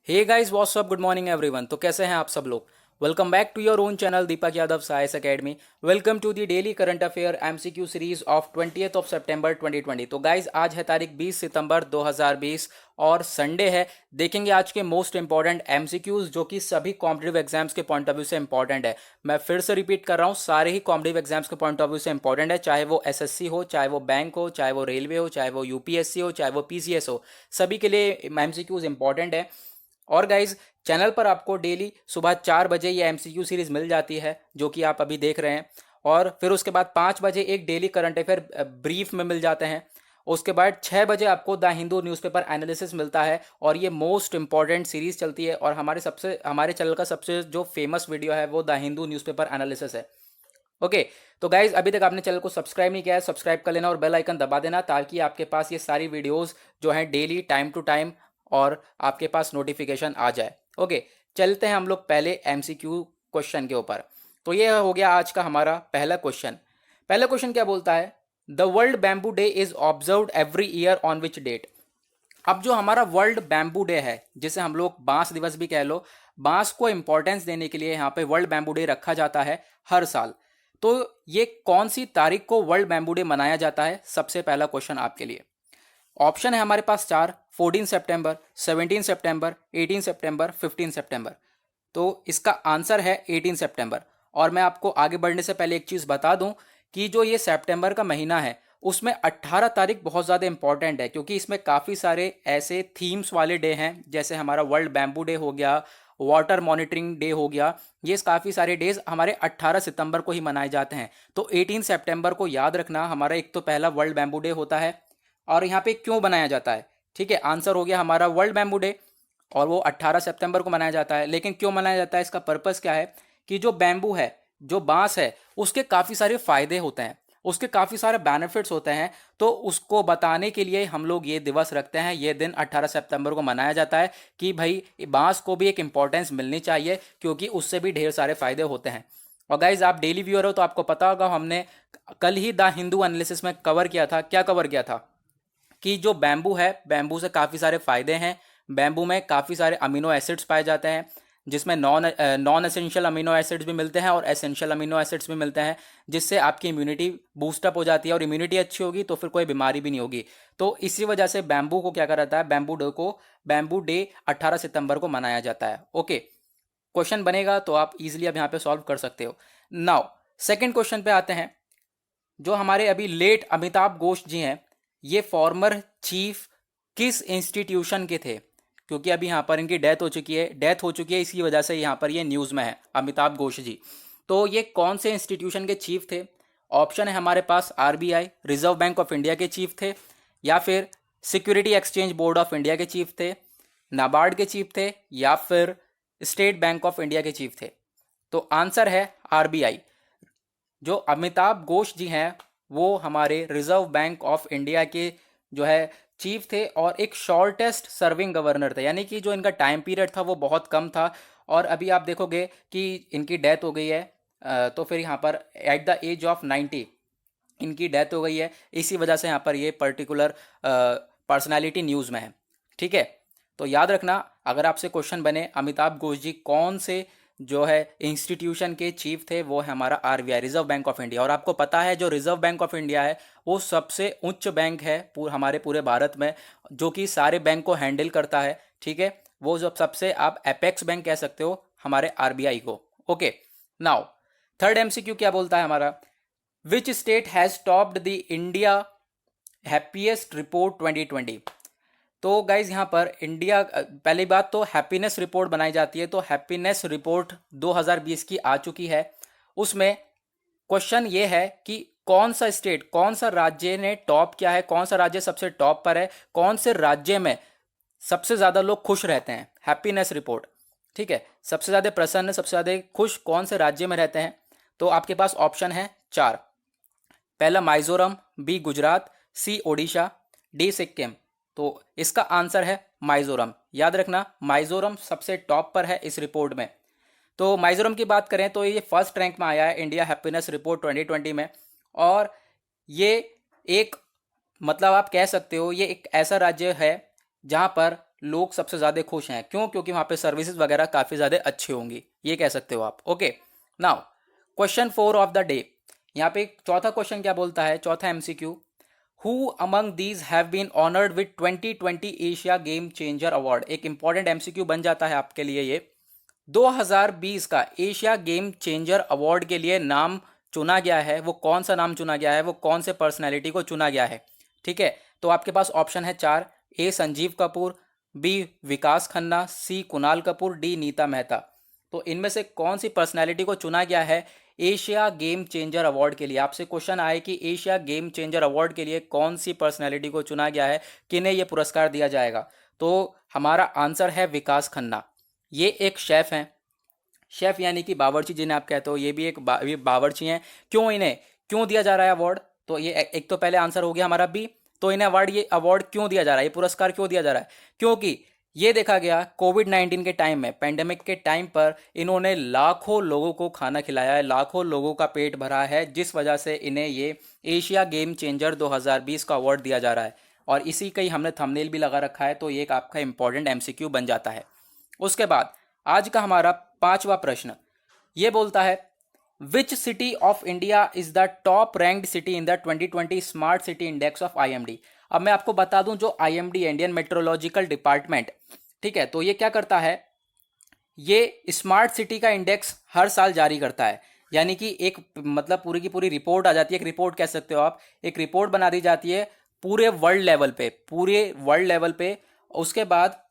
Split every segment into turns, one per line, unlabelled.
हे guys what's up, good morning everyone. तो कैसे हैं आप सब लोग। Welcome back to your own channel Deepak Yadav science academy. Welcome to the daily current affair MCQ series of 20th of September 2020। तो guys आज है तारीख 20 सितंबर 2020 और संडे है। देखेंगे आज के मोस्ट इंपॉर्टेंट एमसीक्यूज जो कि सभी कॉम्पिटिटिव एग्जाम्स के पॉइंट ऑफ व्यू से इंपॉर्टेंट है। मैं फिर से रिपीट कर रहा हूँ, सारे ही कॉम्पिटिटिव एग्जाम्स के पॉइंट ऑफ व्यू से इंपॉर्टेंट है, चाहे वो एसएससी हो, चाहे वो बैंक हो, चाहे वो रेलवे हो, चाहे वो यूपीएससी हो, चाहे वो पीसीएस हो, सभी के लिए एमसीक्यूज इंपॉर्टेंट है। और गाइज चैनल पर आपको डेली सुबह 4 बजे ये एमसीक्यू सीरीज मिल जाती है जो कि आप अभी देख रहे हैं। और फिर उसके बाद 5 बजे एक डेली करंट अफेयर ब्रीफ में मिल जाते हैं। उसके बाद 6 बजे आपको द हिंदू न्यूज़पेपर एनालिसिस मिलता है और ये मोस्ट इंपॉर्टेंट सीरीज चलती है। और हमारे चैनल का सबसे जो फेमस वीडियो है वो द हिंदू न्यूज़पेपर एनालिसिस है। ओके, तो गाइज अभी तक आपने चैनल को सब्सक्राइब नहीं किया है, सब्सक्राइब कर लेना और बेल आइकन दबा देना ताकि आपके पास ये सारी वीडियोस जो हैं डेली टाइम टू टाइम और आपके पास नोटिफिकेशन आ जाए। ओके, चलते हैं हम लोग पहले एमसीक्यू क्वेश्चन के ऊपर। तो ये हो गया आज का हमारा पहला क्वेश्चन। पहला क्वेश्चन क्या बोलता है, the world bamboo day is observed every year on which date. अब जो हमारा वर्ल्ड बैम्बू डे है, जिसे हम लोग बांस दिवस भी कह लो, बांस को इंपॉर्टेंस देने के लिए यहाँ पे वर्ल्ड बैम्बू डे रखा जाता है हर साल। तो ये कौन सी तारीख को वर्ल्ड बैम्बू डे मनाया जाता है, सबसे पहला क्वेश्चन आपके लिए। ऑप्शन है हमारे पास चार, 14 सितंबर, 17 सितंबर, 18 सितंबर, 15 सितंबर। तो इसका आंसर है 18 सितंबर। और मैं आपको आगे बढ़ने से पहले एक चीज़ बता दूं कि जो ये सितंबर का महीना है उसमें 18 तारीख बहुत ज़्यादा इंपॉर्टेंट है, क्योंकि इसमें काफ़ी सारे ऐसे थीम्स वाले डे हैं, जैसे हमारा वर्ल्ड बैम्बू डे हो गया, वाटर मॉनिटरिंग डे हो गया। ये काफ़ी सारे डेज हमारे 18 सितंबर को ही मनाए जाते हैं। तो 18 सितंबर को याद रखना, हमारा एक तो पहला वर्ल्ड बैम्बू डे होता है। और यहाँ पे क्यों बनाया जाता है, ठीक है, आंसर हो गया हमारा वर्ल्ड बैम्बू डे और वो 18 सितंबर को मनाया जाता है। लेकिन क्यों मनाया जाता है, इसका पर्पस क्या है कि जो बैम्बू है, जो बांस है, उसके काफ़ी सारे फायदे होते हैं, उसके काफ़ी सारे बेनिफिट्स होते हैं। तो उसको बताने के लिए हम लोग ये दिवस रखते हैं, ये दिन 18 सितंबर को मनाया जाता है कि भाई बांस को भी एक इंपॉर्टेंस मिलनी चाहिए, क्योंकि उससे भी ढेर सारे फायदे होते हैं। और गाइज आप डेली व्यूअर हो तो आपको पता होगा, हमने कल ही द हिंदू एनालिसिस में कवर किया था, क्या कवर किया था कि जो बैम्बू है, बैम्बू से काफ़ी सारे फायदे हैं। बैम्बू में काफ़ी सारे अमीनो एसिड्स पाए जाते हैं, जिसमें नॉन एसेंशियल अमीनो एसिड्स भी मिलते हैं और एसेंशियल अमीनो एसिड्स भी मिलते हैं, जिससे आपकी इम्यूनिटी बूस्टअप हो जाती है। और इम्यूनिटी अच्छी होगी तो फिर कोई बीमारी भी नहीं होगी। तो इसी वजह से बैम्बू को क्या करा जाता है, बैम्बू डे 18 सितंबर को मनाया जाता है। ओके, क्वेश्चन बनेगा तो आप इजिली अब यहाँ पे सॉल्व कर सकते हो। नाउ सेकेंड क्वेश्चन पे आते हैं। जो हमारे अभी लेट अमिताभ घोष जी हैं, ये फॉर्मर चीफ किस इंस्टीट्यूशन के थे, क्योंकि अभी यहाँ पर इनकी डेथ हो चुकी है, इसी वजह से यहाँ पर ये न्यूज़ में है अमिताभ घोष जी। तो ये कौन से इंस्टीट्यूशन के चीफ थे। ऑप्शन है हमारे पास RBI, reserve bank of India के चीफ थे, या फिर security exchange board of India के चीफ थे, नाबार्ड के चीफ थे, या फिर स्टेट बैंक ऑफ इंडिया के चीफ थे। तो आंसर है आरबीआई। जो अमिताभ घोष जी हैं वो हमारे रिजर्व बैंक ऑफ इंडिया के जो है चीफ थे और एक शॉर्टेस्ट सर्विंग गवर्नर थे, यानी कि जो इनका टाइम पीरियड था वो बहुत कम था। और अभी आप देखोगे कि इनकी डेथ हो गई है, तो फिर यहाँ पर एट द एज ऑफ 90 इनकी डेथ हो गई है। इसी वजह से यहाँ पर ये पर्टिकुलर पर्सनालिटी न्यूज़ में है। ठीक है, तो याद रखना, अगर आपसे क्वेश्चन बने अमिताभ घोष जी कौन से जो है इंस्टीट्यूशन के चीफ थे, वो है हमारा RBI, reserve bank of India. और आपको पता है जो रिजर्व बैंक ऑफ इंडिया है वो सबसे उच्च बैंक है हमारे पूरे भारत में, जो कि सारे बैंक को हैंडल करता है। ठीक है, वो जो सबसे आप एपेक्स बैंक कह सकते हो हमारे आरबीआई को। ओके, नाउ थर्ड एमसीक्यू क्या बोलता है हमारा, which state has topped the India happiest report 2020। तो गाइज यहाँ पर इंडिया, पहली बात तो हैप्पीनेस रिपोर्ट बनाई जाती है, तो हैप्पीनेस रिपोर्ट 2020 की आ चुकी है। उसमें क्वेश्चन ये है कि कौन सा स्टेट, कौन सा राज्य ने टॉप किया है, कौन सा राज्य सबसे टॉप पर है, कौन से राज्य में सबसे ज़्यादा लोग खुश रहते हैं। हैप्पीनेस रिपोर्ट, ठीक है, सबसे ज़्यादा प्रसन्न, सबसे ज़्यादा खुश कौन से राज्य में रहते हैं। तो आपके पास ऑप्शन है चार। पहला मिजोरम, बी गुजरात, सी ओडिशा, डी सिक्किम। तो इसका आंसर है मिजोरम। याद रखना, मिजोरम सबसे टॉप पर है इस रिपोर्ट में। तो मिजोरम की बात करें तो ये फर्स्ट रैंक में आया है इंडिया हैप्पीनेस रिपोर्ट 2020 में। और ये एक, मतलब आप कह सकते हो ये एक ऐसा राज्य है जहां पर लोग सबसे ज़्यादा खुश हैं। क्यों? क्योंकि वहाँ पे सर्विसेज वगैरह काफ़ी ज़्यादा अच्छी होंगी, ये कह सकते हो आप। Okay, now question 4 of the day. यहाँ पे चौथा क्वेश्चन क्या बोलता है, चौथा MCQ, who among these have been honoured with 2020 Asia game changer award. एक इंपॉर्टेंट एमसीक्यू बन जाता है आपके लिए ये। 2020 का एशिया गेम चेंजर अवार्ड के लिए नाम चुना गया है, वो कौन सा नाम चुना गया है, वो कौन से पर्सनैलिटी को चुना गया है। ठीक है, तो आपके पास ऑप्शन है 4। ए संजीव कपूर, बी विकास खन्ना, सी कुणाल कपूर, डी नीता मेहता। तो इनमें से कौन सी पर्सनैलिटी को चुना गया है एशिया गेम चेंजर अवार्ड के लिए। आपसे क्वेश्चन आए कि एशिया गेम चेंजर अवार्ड के लिए कौन सी पर्सनैलिटी को चुना गया है, किन्हें यह पुरस्कार दिया जाएगा। तो हमारा आंसर है विकास खन्ना। ये एक शेफ हैं, शेफ यानी कि बावर्ची जिन्हें आप कहते हो, ये भी एक ये बावर्ची हैं। क्यों दिया जा रहा है अवार्ड, तो ये एक तो पहले आंसर हो गया हमारा बी। तो इन्हें ये अवार्ड क्यों दिया जा रहा है, ये पुरस्कार क्यों दिया जा रहा है, क्योंकि ये देखा गया कोविड-19 के टाइम में, पेंडेमिक के टाइम पर इन्होंने लाखों लोगों को खाना खिलाया है, लाखों लोगों का पेट भरा है, जिस वजह से इन्हें ये एशिया गेम चेंजर 2020 का अवार्ड दिया जा रहा है। और इसी का ही हमने थंबनेल भी लगा रखा है, तो ये एक आपका इंपॉर्टेंट एमसीक्यू बन जाता है। उसके बाद आज का हमारा 5वां प्रश्न ये बोलता है, which city of India is the top ranked city in the 2020 smart city index of IMD. अब मैं आपको बता दूं, जो आईएमडी इंडियन मेट्रोलॉजिकल डिपार्टमेंट, ठीक है, तो ये क्या करता है, ये स्मार्ट सिटी का इंडेक्स हर साल जारी करता है। यानी कि एक मतलब पूरी की पूरी रिपोर्ट आ जाती है, एक रिपोर्ट कह सकते हो आप, एक रिपोर्ट बना दी जाती है पूरे वर्ल्ड लेवल पे। उसके बाद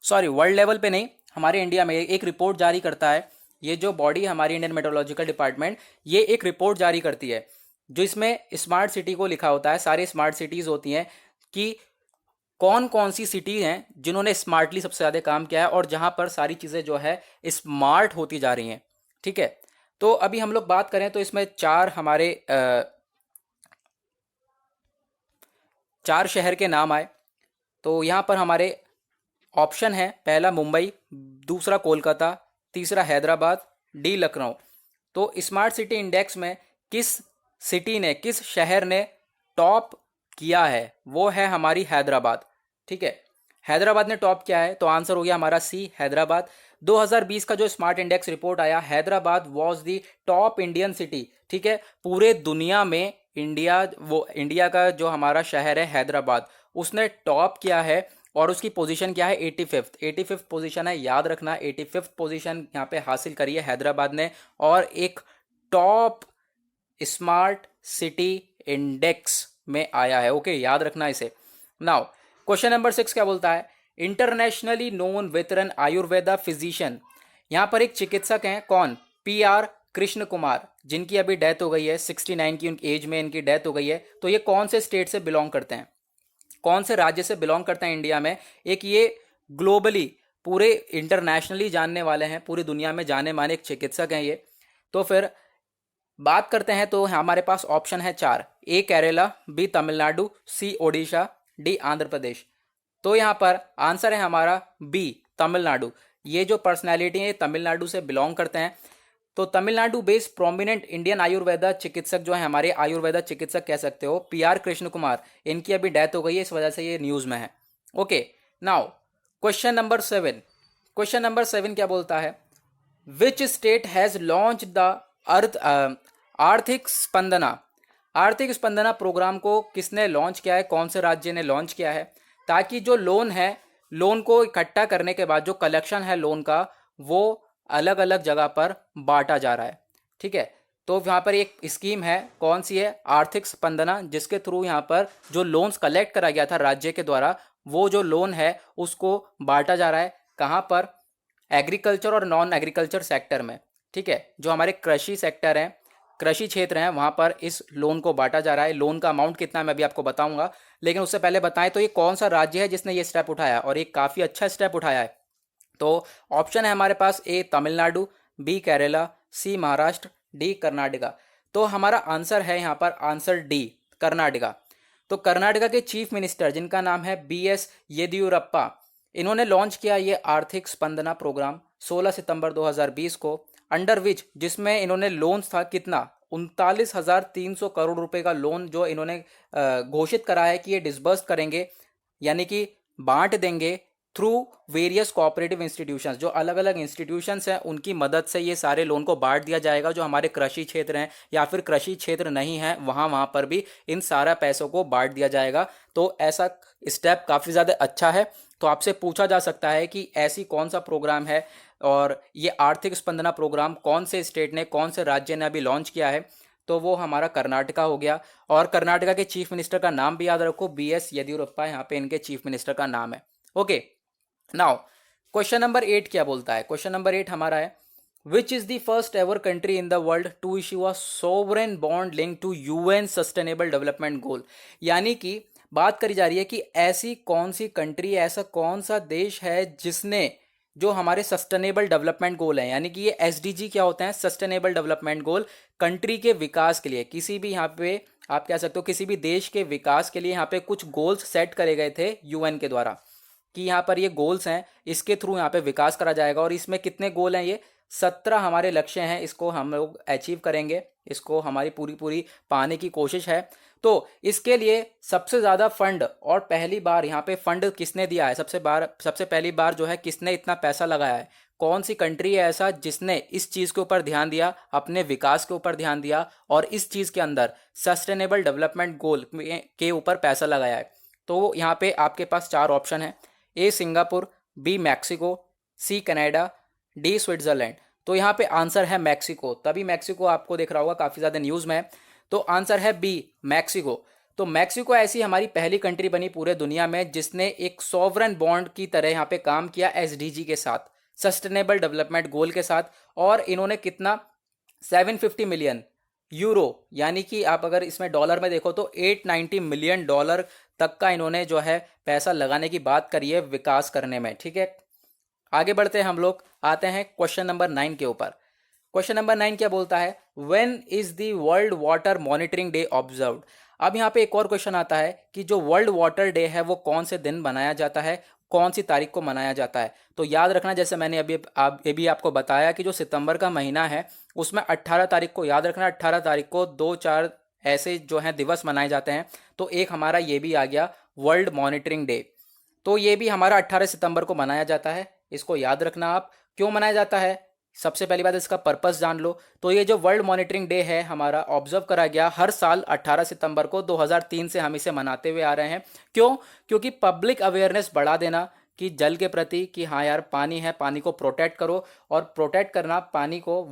वर्ल्ड लेवल पे नहीं, हमारे इंडिया में एक रिपोर्ट जारी करता है। ये जो बॉडी है हमारी इंडियन मेट्रोलॉजिकल डिपार्टमेंट, ये एक रिपोर्ट जारी करती है जो इसमें स्मार्ट सिटी को लिखा होता है, सारी स्मार्ट सिटीज़ होती हैं कि कौन कौन सी सिटी हैं जिन्होंने स्मार्टली सबसे ज़्यादा काम किया है और जहां पर सारी चीज़ें जो है स्मार्ट होती जा रही हैं। ठीक है, तो अभी हम लोग बात करें तो इसमें चार शहर के नाम आए। तो यहाँ पर हमारे ऑप्शन है, पहला मुंबई, दूसरा कोलकाता, तीसरा हैदराबाद, डी लखनऊ। तो स्मार्ट सिटी इंडेक्स में किस शहर ने टॉप किया है, वो है हमारी हैदराबाद। ठीक है, हैदराबाद ने टॉप किया है, तो आंसर हो गया हमारा सी, हैदराबाद। 2020 का जो स्मार्ट इंडेक्स रिपोर्ट आया, Hyderabad was the top Indian city. ठीक है, पूरे दुनिया में इंडिया का जो हमारा शहर है हैदराबाद, उसने टॉप किया है। और उसकी पोजीशन क्या है, 85th पोजीशन है, याद रखना 85th पोजीशन यहाँ पे हासिल करी है हैदराबाद ने, और एक टॉप स्मार्ट सिटी इंडेक्स में आया है। ओके, याद रखना इसे। नाउ क्वेश्चन नंबर 6 क्या बोलता है, internationally known veteran Ayurveda physician. यहाँ पर एक चिकित्सक हैं, कौन, PR कृष्ण कुमार, जिनकी अभी डेथ हो गई है, 69 की एज में इनकी डेथ हो गई है। तो ये कौन से स्टेट से बिलोंग करते हैं, कौन से राज्य से बिलोंग करते हैं इंडिया में। एक ये ग्लोबली पूरे इंटरनेशनली जानने वाले हैं, पूरी दुनिया में जाने माने एक चिकित्सक हैं ये। तो फिर बात करते हैं, तो हमारे पास ऑप्शन है 4, ए केरला, बी तमिलनाडु, सी ओडिशा, डी आंध्र प्रदेश। तो यहाँ पर आंसर है हमारा बी, तमिलनाडु। ये जो पर्सनैलिटी है तमिलनाडु से बिलोंग करते हैं। तो Tamil Nadu based prominent Indian Ayurveda चिकित्सक जो है, हमारे आयुर्वेदा चिकित्सक कह सकते हो, PR कृष्ण कुमार, इनकी अभी डेथ हो गई है, इस वजह से ये न्यूज़ में है। ओके, नाउ क्वेश्चन नंबर 7 क्या बोलता है, which state has launch the आर्थिक स्पंदना प्रोग्राम को किसने लॉन्च किया है, कौन से राज्य ने लॉन्च किया है, ताकि जो लोन को इकट्ठा करने के बाद जो कलेक्शन है लोन का, वो अलग अलग जगह पर बांटा जा रहा है। ठीक है, तो यहाँ पर एक स्कीम है, कौन सी है, आर्थिक स्पंदना, जिसके थ्रू यहाँ पर जो लोन्स कलेक्ट करा गया था राज्य के द्वारा, वो जो लोन है उसको बांटा जा रहा है। कहाँ पर, एग्रीकल्चर और नॉन एग्रीकल्चर सेक्टर में। ठीक है, जो हमारे कृषि सेक्टर हैं, कृषि क्षेत्र हैं, वहाँ पर इस लोन को बांटा जा रहा है। लोन का अमाउंट कितना है मैं अभी आपको बताऊंगा, लेकिन उससे पहले बताएं तो ये कौन सा राज्य है जिसने ये स्टेप उठाया, और एक काफ़ी अच्छा स्टेप उठाया है। तो ऑप्शन है हमारे पास, ए तमिलनाडु, बी केरला, सी महाराष्ट्र, डी कर्नाटका। तो हमारा आंसर है यहाँ पर आंसर डी, कर्नाटका। तो कर्नाटका के चीफ मिनिस्टर जिनका नाम है BS येदियुरप्पा, इन्होंने लॉन्च किया ये आर्थिक स्पंदना प्रोग्राम 16 सितंबर 2020 को, अंडर विच, जिसमें इन्होंने लोन्स था कितना, 39,300 करोड़ रुपए का लोन जो इन्होंने घोषित करा है कि ये डिसबर्स करेंगे, यानी कि बांट देंगे थ्रू वेरियस कोऑपरेटिव इंस्टीट्यूशंस। जो अलग अलग इंस्टीट्यूशंस हैं उनकी मदद से ये सारे लोन को बांट दिया जाएगा। जो हमारे कृषि क्षेत्र हैं या फिर कृषि क्षेत्र नहीं है वहाँ वहाँ पर भी इन सारा पैसों को बांट दिया जाएगा। तो ऐसा स्टेप काफ़ी ज़्यादा अच्छा है। तो आपसे पूछा जा सकता है कि ऐसी कौन सा प्रोग्राम है और ये आर्थिक स्पंदना प्रोग्राम कौन से स्टेट ने, कौन से राज्य ने अभी लॉन्च किया है। तो वो हमारा कर्नाटका हो गया। और कर्नाटका के चीफ मिनिस्टर का नाम भी याद रखो, BS येदियुरप्पा यहाँ पे इनके चीफ मिनिस्टर का नाम है। ओके, नाउ क्वेश्चन नंबर 8 क्या बोलता है? क्वेश्चन नंबर 8 हमारा है, which is the first ever country in the world to issue a sovereign bond link to UN sustainable development goal. यानी कि बात करी जा रही है कि ऐसी कौन सी कंट्री, ऐसा कौन सा देश है जिसने जो हमारे सस्टेनेबल डेवलपमेंट गोल हैं, यानी कि ये SDG क्या होते हैं, सस्टेनेबल डेवलपमेंट गोल, कंट्री के विकास के लिए, किसी भी यहाँ पे आप कह सकते हो किसी भी देश के विकास के लिए यहाँ पे कुछ गोल्स सेट करे गए थे UN के द्वारा कि यहाँ पर ये गोल्स हैं, इसके थ्रू यहाँ पे विकास करा जाएगा। और इसमें कितने गोल हैं? ये 17 हमारे लक्ष्य हैं, इसको हम लोग अचीव करेंगे, इसको हमारी पूरी पाने की कोशिश है। तो इसके लिए सबसे ज़्यादा फंड और पहली बार यहाँ पे फंड किसने दिया है, सबसे पहली बार जो है किसने इतना पैसा लगाया है, कौन सी कंट्री है ऐसा जिसने इस चीज़ के ऊपर ध्यान दिया, अपने विकास के ऊपर ध्यान दिया और इस चीज़ के अंदर सस्टेनेबल डेवलपमेंट गोल के ऊपर पैसा लगाया है। तो यहाँ पे आपके पास 4 ऑप्शन है, A Singapore, B Mexico, C Canada, D Switzerland. तो यहाँ पे आंसर है मैक्सिको। तभी मैक्सिको आपको दिख रहा होगा काफ़ी ज़्यादा न्यूज़ में है। तो आंसर है B मैक्सिको। तो मैक्सिको ऐसी हमारी पहली कंट्री बनी पूरे दुनिया में जिसने एक सॉवरन बॉन्ड की तरह यहाँ पे काम किया SDG के साथ, सस्टेनेबल डेवलपमेंट गोल के साथ। और इन्होंने कितना, 750 मिलियन यूरो, यानी कि आप अगर इसमें डॉलर में देखो तो 890 मिलियन डॉलर तक का इन्होंने जो है पैसा लगाने की बात करी है विकास करने में। ठीक है, आगे बढ़ते हैं हम लोग, आते हैं क्वेश्चन नंबर 9 के ऊपर। क्वेश्चन नंबर 9 क्या बोलता है, when is the world water monitoring day observed. अब यहाँ पे एक और क्वेश्चन आता है कि जो वर्ल्ड वाटर डे है वो कौन से दिन मनाया जाता है, कौन सी तारीख को मनाया जाता है। तो याद रखना, जैसे मैंने अभी आपको बताया कि जो सितंबर का महीना है उसमें 18 तारीख को, याद रखना 18 तारीख को 2-4 ऐसे जो हैं दिवस मनाए जाते हैं। तो एक हमारा ये भी आ गया वर्ल्ड मॉनिटरिंग डे। तो ये भी हमारा 18 सितंबर को मनाया जाता है, इसको याद रखना आप। क्यों मनाया जाता है, सबसे पहली बात इसका पर्पस जान लो। तो ये जो वर्ल्ड मॉनिटरिंग डे है हमारा ऑब्जर्व करा गया हर साल 18 सितंबर को, 2003 से हम इसे मनाते हुए आ रहे हैं। क्यों? क्योंकि पब्लिक अवेयरनेस बढ़ा देना कि जल के प्रति, कि हाँ यार पानी है, पानी को प्रोटेक्ट करो। और प्रोटेक्ट करना पानी को,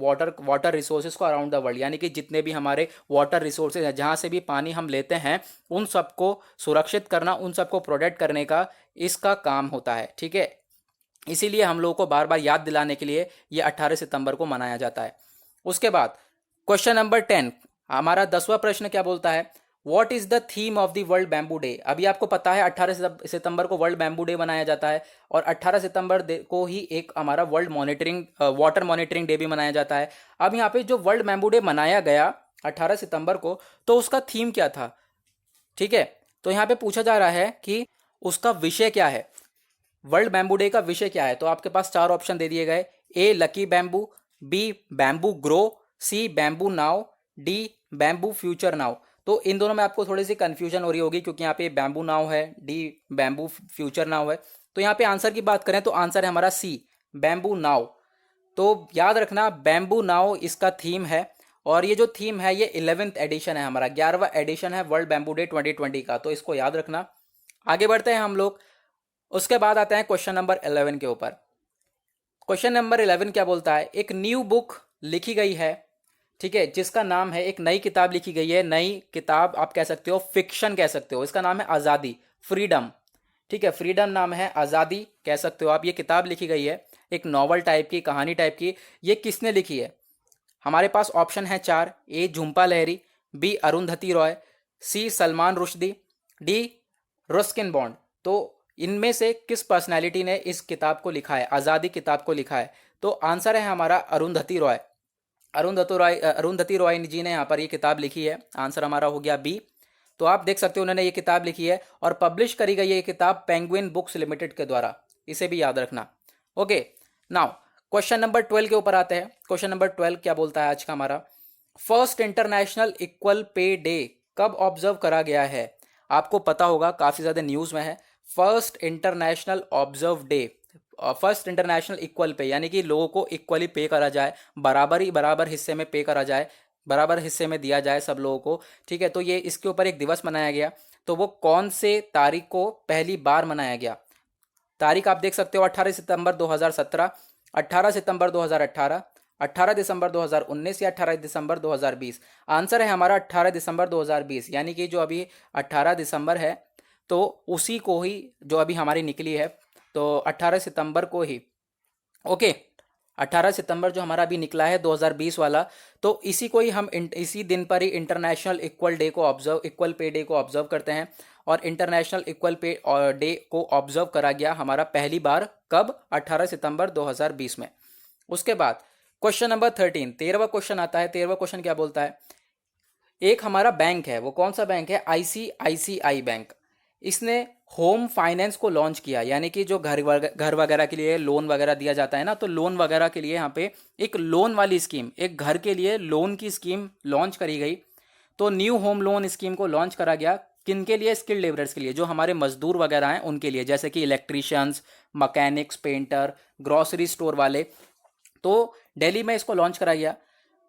वाटर रिसोर्सेज को अराउंड द वर्ल्ड, यानी कि जितने भी हमारे वाटर रिसोर्सेज हैं, जहाँ से भी पानी हम लेते हैं, उन सबको सुरक्षित करना, उन सबको प्रोटेक्ट करने का इसका काम होता है। ठीक है, इसीलिए हम लोगों को बार बार याद दिलाने के लिए ये 18 सितंबर को मनाया जाता है। उसके बाद क्वेश्चन नंबर 10 हमारा 10वां प्रश्न क्या बोलता है, what is the theme of the world bamboo day. अभी आपको पता है 18 सितंबर को वर्ल्ड बैम्बू डे मनाया जाता है और 18 सितंबर को ही एक हमारा वर्ल्ड वाटर मॉनिटरिंग डे भी मनाया जाता है। अब यहाँ पे जो वर्ल्ड बैम्बू डे मनाया गया 18 सितंबर को, तो उसका थीम क्या था। ठीक है, तो यहाँ पे पूछा जा रहा है कि उसका विषय क्या है, वर्ल्ड बैम्बू डे का विषय क्या है। तो आपके पास 4 ऑप्शन दे दिए गए, A lucky bamboo, B bamboo grow, C bamboo now, D bamboo future now. तो इन दोनों में आपको थोड़ी सी कंफ्यूजन हो रही होगी क्योंकि यहाँ पे बैम्बू नाउ है, D बैम्बू फ्यूचर नाउ है। तो यहाँ पे आंसर की बात करें तो आंसर है हमारा C बैम्बू नाउ। तो याद रखना बैम्बू नाउ इसका थीम है और ये जो थीम है ये 11th एडिशन है, हमारा 11वां एडिशन है वर्ल्ड बैम्बू डे 2020 का। तो इसको याद रखना। आगे बढ़ते हैं हम लोग, उसके बाद आते हैं क्वेश्चन नंबर 11 के ऊपर। क्वेश्चन नंबर 11 क्या बोलता है, एक न्यू बुक लिखी गई है, ठीक है, जिसका नाम है, एक नई किताब लिखी गई है, नई किताब आप कह सकते हो, फिक्शन कह सकते हो, इसका नाम है आज़ादी, फ्रीडम। ठीक है, फ्रीडम नाम है, आज़ादी कह सकते हो आप। ये किताब लिखी गई है एक नॉवल टाइप की, कहानी टाइप की। ये किसने लिखी है? हमारे पास ऑप्शन है 4, A Jhumpa Lahiri, B Arundhati Roy, C Salman Rushdie, D Ruskin Bond. तो इनमें से किस पर्सनैलिटी ने इस किताब को लिखा है, आज़ादी किताब को लिखा है? तो आंसर है हमारा अरुंधति रॉय। अरुंधति रॉय जी ने यहाँ पर ये किताब लिखी है। आंसर हमारा हो गया बी। तो आप देख सकते हो उन्होंने ये किताब लिखी है और पब्लिश करी गई है ये किताब पेंगुइन बुक्स लिमिटेड के द्वारा, इसे भी याद रखना। ओके, नाउ क्वेश्चन नंबर 12 के ऊपर आते हैं। क्वेश्चन नंबर 12 क्या बोलता है आज का हमारा, first international equal pay day कब ऑब्जर्व करा गया है? आपको पता होगा, काफ़ी ज़्यादा न्यूज़ में है। First international observe day, first international equal pay, यानी कि लोगों को इक्वली पे करा जाए, बराबर हिस्से में पे करा जाए, बराबर हिस्से में दिया जाए सब लोगों को, ठीक है। तो ये इसके ऊपर एक दिवस मनाया गया। तो वो कौन से तारीख को पहली बार मनाया गया? तारीख आप देख सकते हो, 18 सितंबर 2017, 18 सितंबर 2018, 18 दिसंबर 2019 या 18 दिसंबर 2020। आंसर है हमारा 18 दिसंबर 2020, यानी कि जो अभी 18 दिसंबर है तो उसी को ही जो अभी हमारी निकली है, तो 18 सितंबर को ही, ओके, 18 सितंबर जो हमारा अभी निकला है 2020 वाला, तो इसी को ही हम इसी दिन पर ही इंटरनेशनल इक्वल पे डे को ऑब्जर्व करते हैं। और इंटरनेशनल इक्वल पे डे को ऑब्जर्व करा गया हमारा पहली बार कब? 18 सितंबर 2020 में। उसके बाद क्वेश्चन नंबर 13, 13वां क्वेश्चन आता है। 13वां क्वेश्चन क्या बोलता है? एक हमारा बैंक है, वो कौन सा बैंक है? ICICI bank. इसने होम फाइनेंस को लॉन्च किया, यानी कि जो घर वगैरह के लिए लोन वगैरह दिया जाता है ना, तो लोन वगैरह के लिए यहाँ पे एक लोन वाली स्कीम, एक घर के लिए लोन की स्कीम लॉन्च करी गई। तो न्यू होम लोन स्कीम को लॉन्च करा गया। किन के लिए? स्किल्ड लेबरर्स के लिए, जो हमारे मजदूर वगैरह हैं उनके लिए, जैसे कि electricians, mechanics, painter, grocery store वाले। तो दिल्ली में इसको लॉन्च करा गया।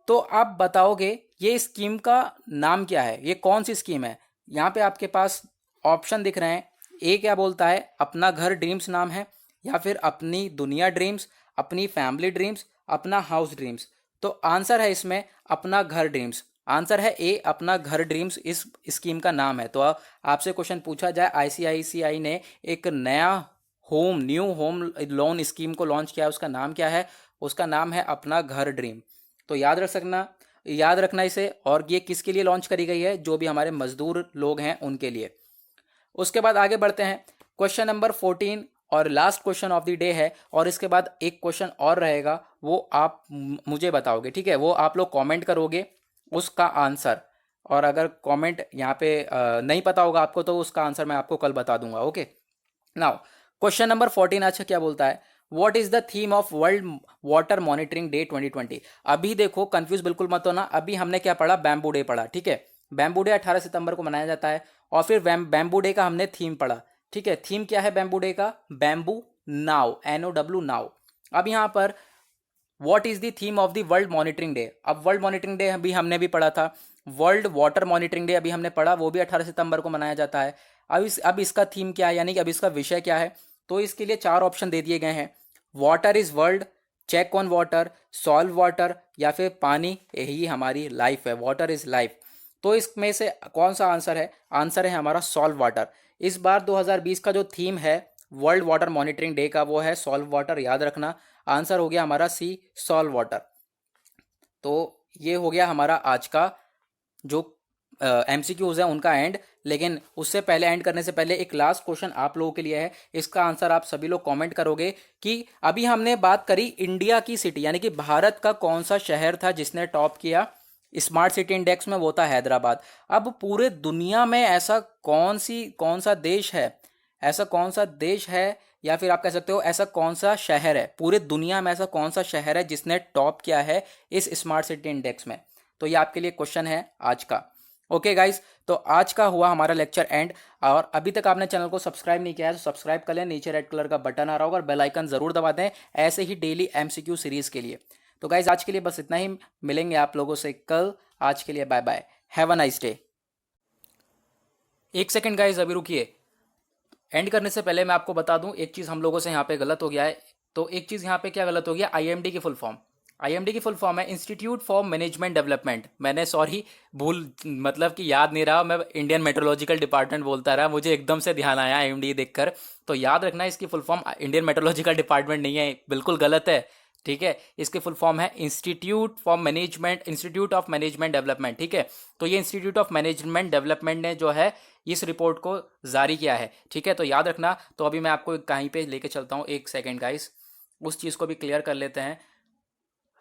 तो आप बताओगे ये स्कीम का नाम क्या है? ये कौन सी स्कीम है? यहाँ पे आपके पास ऑप्शन दिख रहे हैं। ए क्या बोलता है? अपना घर ड्रीम्स नाम है, या फिर अपनी दुनिया ड्रीम्स, अपनी फैमिली ड्रीम्स, अपना हाउस ड्रीम्स। तो आंसर है इसमें अपना घर ड्रीम्स। आंसर है ए, अपना घर ड्रीम्स इस स्कीम का नाम है। तो आपसे क्वेश्चन पूछा जाए, आईसीआईसीआई ने एक नया न्यू होम लोन स्कीम को लॉन्च किया, उसका नाम क्या है? उसका नाम है अपना घर ड्रीम। तो याद रखना इसे। और ये किसके लिए लॉन्च करी गई है? जो भी हमारे मजदूर लोग हैं उनके लिए। उसके बाद आगे बढ़ते हैं, क्वेश्चन नंबर 14 और last question of the day है। और इसके बाद एक क्वेश्चन और रहेगा, वो आप मुझे बताओगे, ठीक है? वो आप लोग कमेंट करोगे उसका आंसर। और अगर कमेंट यहाँ पे नहीं पता होगा आपको, तो उसका आंसर मैं आपको कल बता दूंगा। ओके, नाउ क्वेश्चन नंबर 14 अच्छा क्या बोलता है? What is the theme of world water monitoring day 2020? अभी देखो, कंफ्यूज बिल्कुल मत होना। अभी हमने क्या पढ़ा? बैम्बू डे पढ़ा, ठीक है? बैम्बू डे 18 सितंबर को मनाया जाता है। और फिर बैम्बू डे का हमने थीम पढ़ा, ठीक है? थीम क्या है बैम्बू डे का? बैम्बू नाव, NOW नाव। अब यहाँ पर what is the theme of the world monitoring day? अब वर्ल्ड मॉनिटरिंग डे अभी हमने भी पढ़ा था, वर्ल्ड वाटर मॉनिटरिंग डे अभी हमने पढ़ा, वो भी 18 सितंबर को मनाया जाता है। अब इसका थीम क्या है, यानी कि अब इसका विषय क्या है? तो इसके लिए 4 ऑप्शन दे दिए गए हैं। Water is world, check on water, solve water, या फिर पानी यही हमारी लाइफ है, वाटर इज लाइफ। तो इसमें से कौन सा आंसर है? आंसर है हमारा सॉल्व वाटर। इस बार 2020 का जो थीम है वर्ल्ड वाटर मॉनिटरिंग डे का, वो है सॉल्व वाटर, याद रखना। आंसर हो गया हमारा सी, सॉल्व वाटर। तो ये हो गया हमारा आज का जो MCQs है उनका एंड। लेकिन उससे पहले, एंड करने से पहले, एक लास्ट क्वेश्चन आप लोगों के लिए है। इसका आंसर आप सभी लोग कमेंट करोगे कि अभी हमने बात करी इंडिया की सिटी, यानी कि भारत का कौन सा शहर था जिसने टॉप किया स्मार्ट सिटी इंडेक्स में? वो था हैदराबाद। अब पूरे दुनिया में ऐसा कौन सा देश है, ऐसा कौन सा देश है, या फिर आप कह सकते हो ऐसा कौन सा शहर है, पूरे दुनिया में ऐसा कौन सा शहर है जिसने टॉप किया है इस स्मार्ट सिटी इंडेक्स में? तो ये आपके लिए क्वेश्चन है आज का। ओके गाइस, तो आज का हुआ हमारा लेक्चर एंड। और अभी तक आपने चैनल को सब्सक्राइब नहीं किया है तो सब्सक्राइब कर लें, नीचे रेड कलर का बटन आ रहा होगा, और बेल आइकन जरूर दबा दें ऐसे ही डेली MCQ सीरीज के लिए। तो गाइज आज के लिए बस इतना ही, मिलेंगे आप लोगों से कल। आज के लिए bye bye, have a nice day. एक सेकंड गाइज, अभी रुकिए। एंड करने से पहले मैं आपको बता दूं एक चीज़ हम लोगों से यहाँ पे गलत हो गया है। तो एक चीज़ यहाँ पे क्या गलत हो गया? IMD की फुल फॉर्म। IMD की फुल फॉर्म है इंस्टीट्यूट फॉर मैनेजमेंट डेवलपमेंट। मैंने सॉरी भूल, मतलब कि याद नहीं रहा, मैं इंडियन मेट्रोलॉजिकल डिपार्टमेंट बोलता रहा, मुझे एकदम से ध्यान आया IMD देखकर। तो याद रखना इसकी full form Indian metrological department नहीं है, बिल्कुल गलत है, ठीक है? इसकी फुल फॉर्म है इंस्टीट्यूट ऑफ मैनेजमेंट डेवलपमेंट, ठीक है? तो ये इंस्टीट्यूट ऑफ मैनेजमेंट डेवलपमेंट ने जो है इस रिपोर्ट को जारी किया है, ठीक है? तो याद रखना। तो अभी मैं आपको कहीं पे लेके चलता हूँ, एक सेकेंड गाइस, उस चीज़ को भी क्लियर कर लेते हैं।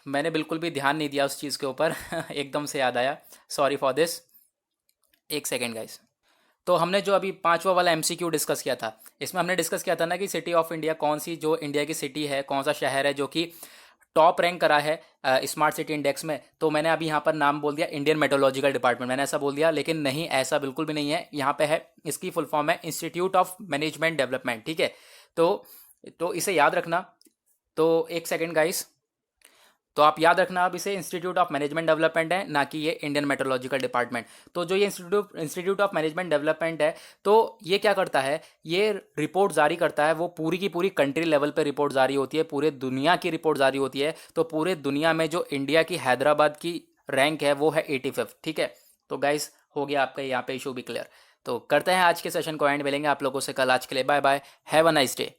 मैंने बिल्कुल भी ध्यान नहीं दिया उस चीज़ के ऊपर एकदम से याद आया, सॉरी फॉर दिस। एक सेकेंड गाइस। तो हमने जो अभी 5वां वाला MCQ डिस्कस किया था, इसमें हमने डिस्कस किया था ना कि सिटी ऑफ इंडिया कौन सी, जो इंडिया की सिटी है, कौन सा शहर है जो कि टॉप रैंक करा है स्मार्ट सिटी इंडेक्स में, तो मैंने अभी यहाँ पर नाम बोल दिया इंडियन मेट्रोलॉजिकल डिपार्टमेंट, मैंने ऐसा बोल दिया, लेकिन नहीं, ऐसा बिल्कुल भी नहीं है। यहाँ पे है, इसकी फुल फॉर्म है इंस्टीट्यूट ऑफ मैनेजमेंट डेवलपमेंट, ठीक है। तो इसे याद रखना। तो एक सेकेंड गाइस, तो आप याद रखना, अब इसे इंस्टीट्यूट ऑफ मैनेजमेंट डेवलपमेंट है, ना कि ये इंडियन मेट्रोलॉजिकल डिपार्टमेंट। तो जो ये इंस्टीट्यूट ऑफ मैनेजमेंट डेवलपमेंट है, तो ये क्या करता है, ये रिपोर्ट जारी करता है, वो पूरी की पूरी कंट्री लेवल पे रिपोर्ट जारी होती है, पूरे दुनिया की रिपोर्ट जारी होती है। तो पूरे दुनिया में जो इंडिया की हैदराबाद की रैंक है वो है 85, ठीक है। तो गाइस हो गया आपका यहाँ पे इशू भी क्लियर। तो करते हैं आज के सेशन को एंड, मिलेंगे आप लोगों से कल। आज के लिए bye bye, have a nice day.